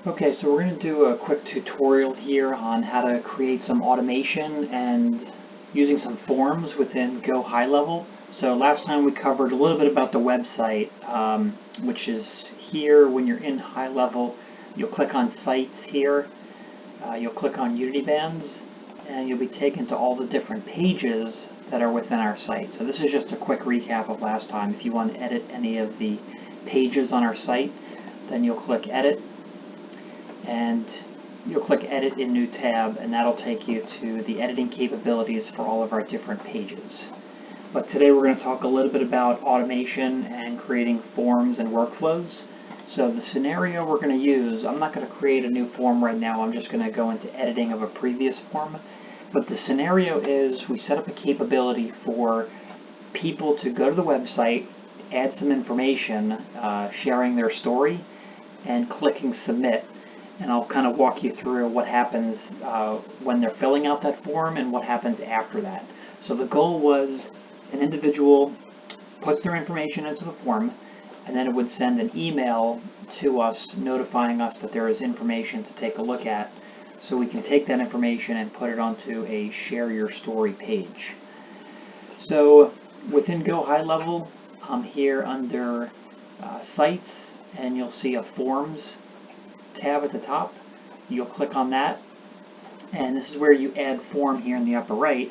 Okay, so we're going to do a quick tutorial here on how to create some automation and using some forms within Go HighLevel. So last time we covered a little bit about the website, which is here when you're in HighLevel. You'll click on Sites here, you'll click on Unity Bands, and you'll be taken to all the different pages that are within our site. So this is just a quick recap of last time. If you want to edit any of the pages on our site, then you'll click Edit, and you'll click Edit in New Tab, and that'll take you to the editing capabilities for all of our different pages. But today we're going to talk a little bit about automation and creating forms and workflows. So the scenario we're going to use, I'm not going to create a new form right now, I'm just going to go into editing of a previous form. But the scenario is we set up a capability for people to go to the website, add some information, sharing their story, and clicking Submit. And I'll kind of walk you through what happens when they're filling out that form and what happens after that. So the goal was an individual puts their information into the form, and then it would send an email to us notifying us that there is information to take a look at, so we can take that information and put it onto a Share Your Story page. So within Go HighLevel, I'm here under Sites, and you'll see a Forms tab at the top. You'll click on that, and this is where you add form here in the upper right.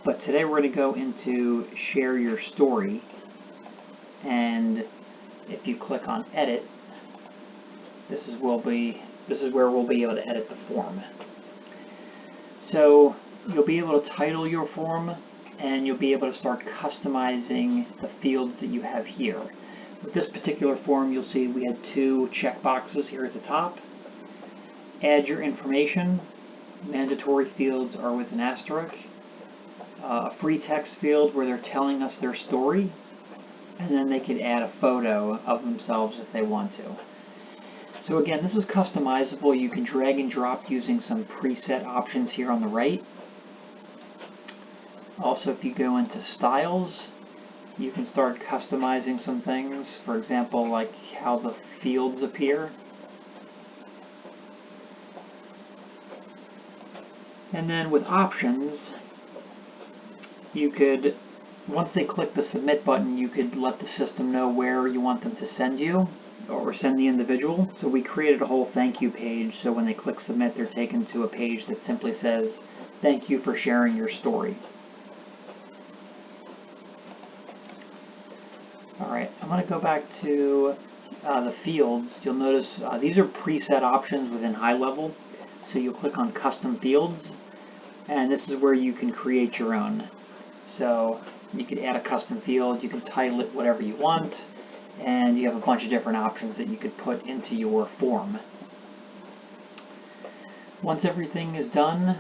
But today we're going to go into Share Your Story, and if you click on Edit, this is where we'll be able to edit the form. So you'll be able to title your form, and you'll be able to start customizing the fields that you have here. With this particular form, you'll see we had two checkboxes here at the top. Add your information. Mandatory fields are with an asterisk. A free text field where they're telling us their story, and then they could add a photo of themselves if they want to. So again, this is customizable. You can drag and drop using some preset options here on the right. Also, if you go into styles, you can start customizing some things. For example, like how the fields appear. And then with options, you could, once they click the submit button, you could let the system know where you want them to send you or send the individual. So we created a whole thank you page, so when they click submit, they're taken to a page that simply says, "Thank you for sharing your story." Alright, I'm going to go back to the fields. You'll notice these are preset options within HighLevel. So you'll click on Custom Fields, and this is where you can create your own. So you could add a custom field, you can title it whatever you want, and you have a bunch of different options that you could put into your form. Once everything is done,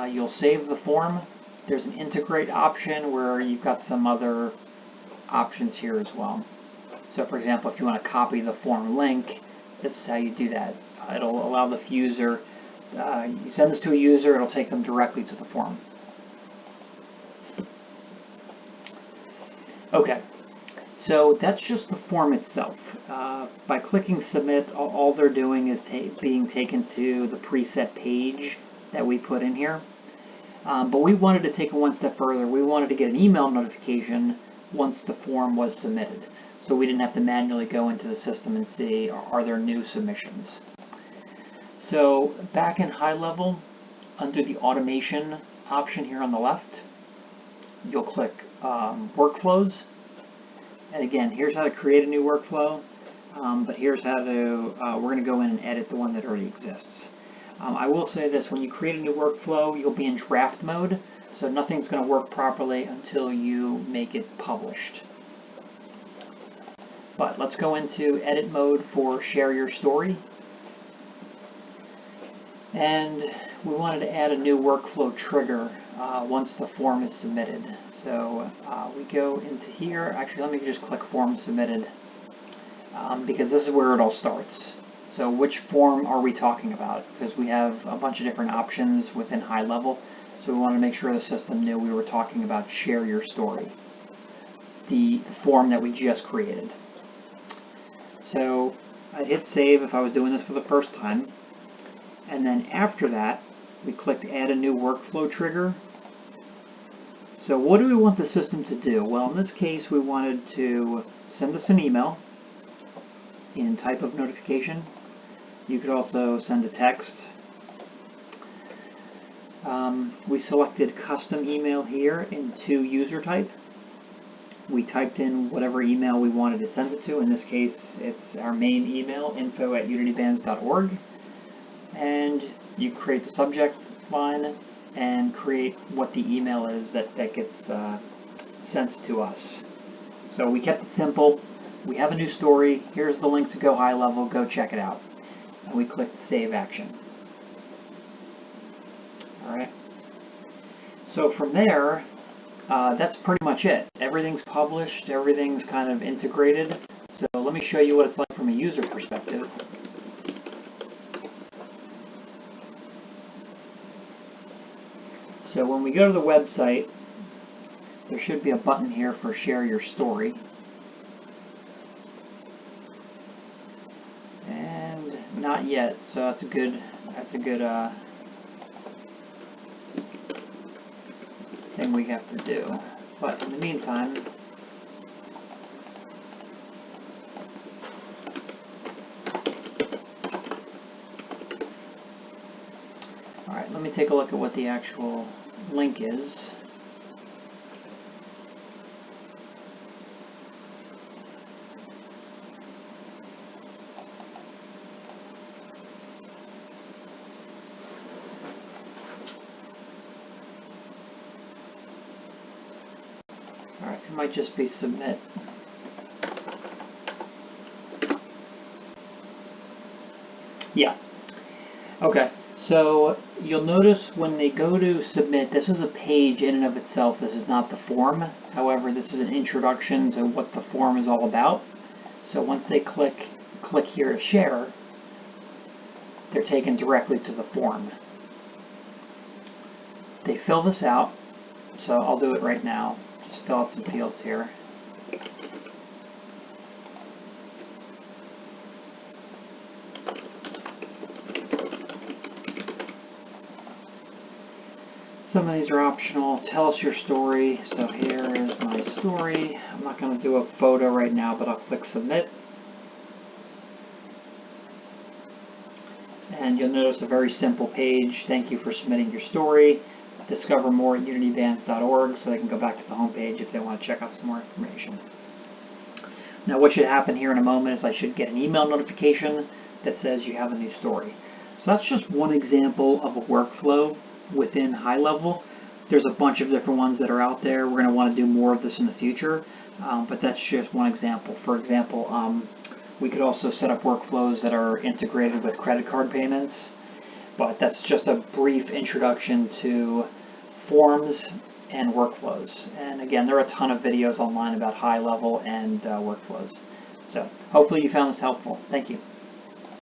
you'll save the form. There's an integrate option where you've got some other options here as well. So for example, if you want to copy the form link, this is how you do that. It'll allow the user, you send this to a user, it'll take them directly to the form. Okay, so that's just the form itself. By clicking submit, all they're doing is being taken to the preset page that we put in here. But we wanted to take it one step further. We wanted to get an email notification once the form was submitted, so we didn't have to manually go into the system and see, are there new submissions. So back in HighLevel, under the automation option here on the left, you'll click workflows, and again, here's how to create a new workflow, but here's how to, we're going to go in and edit the one that already exists. I will say this, when you create a new workflow, you'll be in draft mode, so nothing's going to work properly until you make it published. But let's go into edit mode for Share Your Story. And we wanted to add a new workflow trigger once the form is submitted. So we go into here. Actually, let me just click Form Submitted because this is where it all starts. So which form are we talking about? Because we have a bunch of different options within HighLevel. So we wanted to make sure the system knew we were talking about Share Your Story, the form that we just created. So I'd hit save if I was doing this for the first time. And then after that, we clicked add a new workflow trigger. So what do we want the system to do? Well, in this case, we wanted to send us an email in type of notification. You could also send a text. We selected custom email here into user type. We typed in whatever email we wanted to send it to. In this case, it's our main email, info@unitybands.org. And you create the subject line and create what the email is that gets sent to us. So we kept it simple. We have a new story. Here's the link to Go HighLevel. Go check it out. And we clicked Save Action. All right. So from there, that's pretty much it. Everything's published. Everything's kind of integrated. So let me show you what it's like from a user perspective. So when we go to the website, there should be a button here for Share Your Story. And not yet, so that's a good thing we have to do. But in the meantime, alright, let me take a look at what the actual link is. Alright, it might just be submit. Yeah. Okay, so you'll notice when they go to submit, this is a page in and of itself. This is not the form. However, this is an introduction to what the form is all about. So once they click here to share, they're taken directly to the form. They fill this out, so I'll do it right now. Just fill out some fields here. Some of these are optional. Tell us your story. So here is my story. I'm not going to do a photo right now, but I'll click submit. And you'll notice a very simple page. Thank you for submitting your story. Discover more at unitybands.org, so they can go back to the home page if they want to check out some more information. Now what should happen here in a moment is I should get an email notification that says you have a new story. So that's just one example of a workflow within HighLevel. There's a bunch of different ones that are out there. We're going to want to do more of this in the future, but that's just one example. For example, we could also set up workflows that are integrated with credit card payments, but that's just a brief introduction to forms and workflows. And again, there are a ton of videos online about HighLevel and workflows. So hopefully you found this helpful. Thank you.